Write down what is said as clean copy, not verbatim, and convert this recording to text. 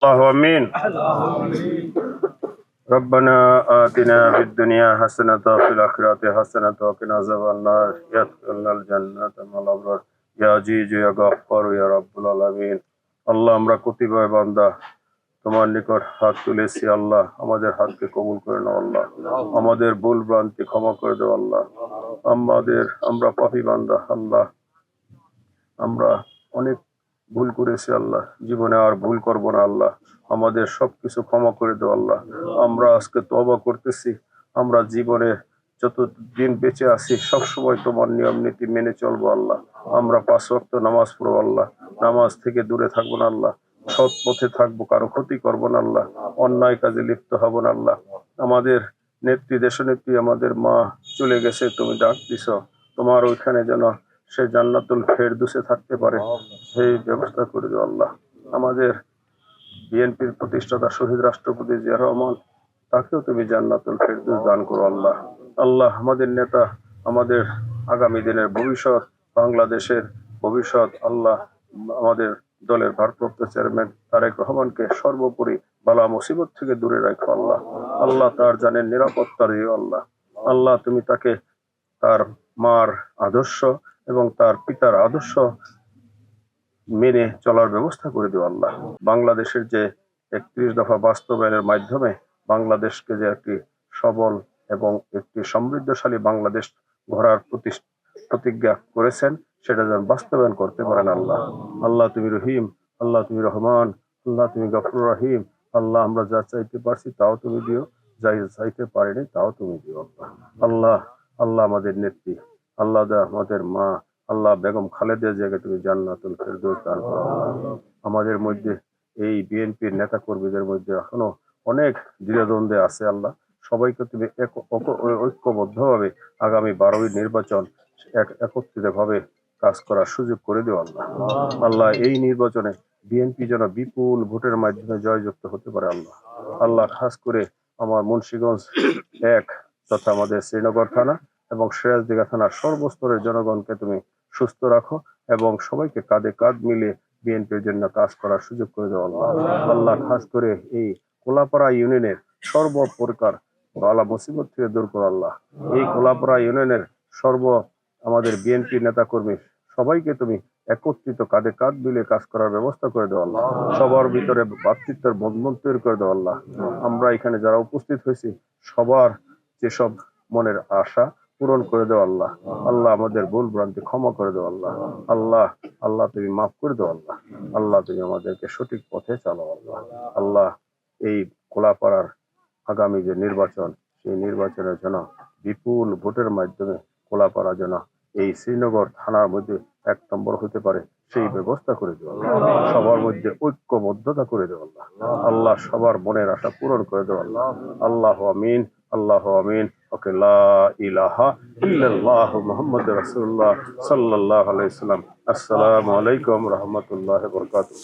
الله امين. ربنا آتنا في الدنيا حسنة وفي الآخرة حسنة وقنا عذاب النار يدخلنا الجنة مع الأبرار يا عزيز يا غفار يا رب العالمين. আল্লাহ আমরা কতিপয় বান্দা তোমার নিকট হাত তুলেছি আল্লাহ, আমাদের হাতকে কবুল করে নাও আল্লাহ, আমাদের ভুল ভ্রান্তি ক্ষমা করে দাও আল্লাহ। আমরা পাপী বান্দা আল্লাহ, আমরা অনেক ভুল করেছি আল্লাহ, জীবনে আর ভুল করব না আল্লাহ, আমাদের সবকিছু ক্ষমা করে দাও আল্লাহ। আমরা আজকে তওবা করতেছি, আমরা জীবনে যতদিন বেঁচে আছি সবসময় তোমার নিয়ম নীতি মেনে চলবো আল্লাহ। আমরা 5 ওয়াক্ত নামাজ পড়বো আল্লাহ, নামাজ থেকে দূরে থাকবো না আল্লাহ, সৎ পথে থাকবো, কারো ক্ষতি করবো না আল্লাহ, অন্যায় কাজে লিপ্ত হব না আল্লাহ। আমাদের নেত্রী দেশনেত্রী আমাদের মা চলে গেছে, তুমি ডাক দিছ, তোমার ওইখানে যেন সে জান্নাতুল ফেরদৌসে থাকতে পারে সেই ব্যবস্থা করে দিও আল্লাহ। আমাদের বিএনপির প্রতিষ্ঠাতা শহীদ রাষ্ট্রপতি জিয়া রহমান, তাকেও তুমি জান্নাতুল ফেরদৌস দান করো আল্লাহ। আল্লাহ আমাদের নেতা, আমাদের আগামী দিনের ভবিষ্যৎ, বাংলাদেশের ভবিষ্যৎ আল্লাহ, আমাদের দলের ভারপ্রাপ্ত চেয়ারম্যান তারেক রহমানকে সর্বোপরি বালা মুসিবত থেকে দূরে রাখো আল্লাহ। আল্লাহ তার জানের নিরাপত্তা দিও আল্লাহ। আল্লাহ তুমি তাকে তার মার আদর্শ এবং তার পিতার আদর্শ মেনে চলার ব্যবস্থা করে দিও আল্লাহ। বাংলাদেশের যে 31 দফা বাস্তবায়নের মাধ্যমে বাংলাদেশকে যে একটি সবল এবং একটি সমৃদ্ধশালী বাংলাদেশ গড়ার প্রতিজ্ঞা করেছেন, সেটা যেন বাস্তবায়ন করতে পারেন আল্লাহ। আল্লাহ তুমি রহিম, আল্লাহ তুমি রহমান, আল্লাহ তুমি গফুর রহিম। আল্লাহ আমরা যা চাইতে পারছি তাও তুমি দিও, যাই চাইতে পারিনি তাও তুমি দিও আল্লাহ। আল্লাহ আল্লাহ আমাদের নেত্রী, আল্লাহ আমাদের মা, আল্লাহ বেগম খালেদা জিয়াকে তুমি জান্নাতুল ফেরদৌস দান করো আল্লাহ। আমাদের মধ্যে এই বিএনপির নেতা কর্মীদের মধ্যে এখনো অনেক দ্বিধাদ্বন্দ্বে আছে আল্লাহ, সবাইকে তুমি ঐক্যবদ্ধভাবে আগামী 12ই নির্বাচন একত্রিত ভাবে কাজ করার সুযোগ করে দিও আল্লাহ। আল্লাহ এই নির্বাচনে বিএনপি যেন বিপুল ভোটের মাধ্যমে জয়যুক্ত হতে পারে আল্লাহ। আল্লাহ খাস করে আমার মুন্সিগঞ্জ 1 তথা আমাদের শ্রীনগর থানা এবং সিরাজদিঘা থানার সর্বস্তরের জনগণকে তুমি সুস্থ রাখো এবং সবাইকে কাঁধে কাঁধ মিলিয়ে বিএনপির জন্য কাজ করার সুযোগ করে দেওয়া আল্লাহ। আল্লাহ খাস করে এই কোলাপাড়া ইউনিয়নের সর্বপ্রকার বালা মুসিবত থেকে দূর করো আল্লাহ। এই কোলাপাড়া ইউনিয়নের আমাদের বিএনপি নেতা কর্মী সবাইকে তুমি একত্রিত কাঁধে কাঁধ মিলিয়ে কাজ করার ব্যবস্থা করে দেওয়া আল্লাহ। সবার ভিতরে ভ্রাতৃত্বের বন্ধন তৈরি করে দেওয়া আল্লাহ। আমরা এখানে যারা উপস্থিত হয়েছি সবার যেসব মনের আশা পূরণ করে দেও আল্লাহ। আল্লাহ আমাদের ভুল ভ্রান্তি ক্ষমা করে দেও আল্লাহ। আল্লাহ আল্লাহ তুমি মাফ করে দেও আল্লাহ। আল্লাহ তুমি আমাদেরকে সঠিক পথে চালাও আল্লাহ। আল্লাহ এই কোলাপাড়ার আগামী যে নির্বাচন, সেই নির্বাচনের জন্য বিপুল ভোটের মাধ্যমে কোলাপাড়া যেন এই শ্রীনগর থানার মধ্যে 1 নম্বর হতে পারে সেই ব্যবস্থা করে দেও আল্লাহ। সবার মধ্যে ঐক্যবদ্ধতা করে দেও আল্লাহ। আল্লাহ সবার মনের আশা পূরণ করে দেও আল্লাহ। আল্লাহ আমিন, আল্লাহ আমিন। ওকে লা ইলাহা ইল্লাল্লাহু মুহাম্মাদুর রাসূলুল্লাহ সাল্লাল্লাহু আলাইহি ওয়াসাল্লাম। আসসালামু আলাইকুম রাহমাতুল্লাহি ওয়া বারাকাতুহু।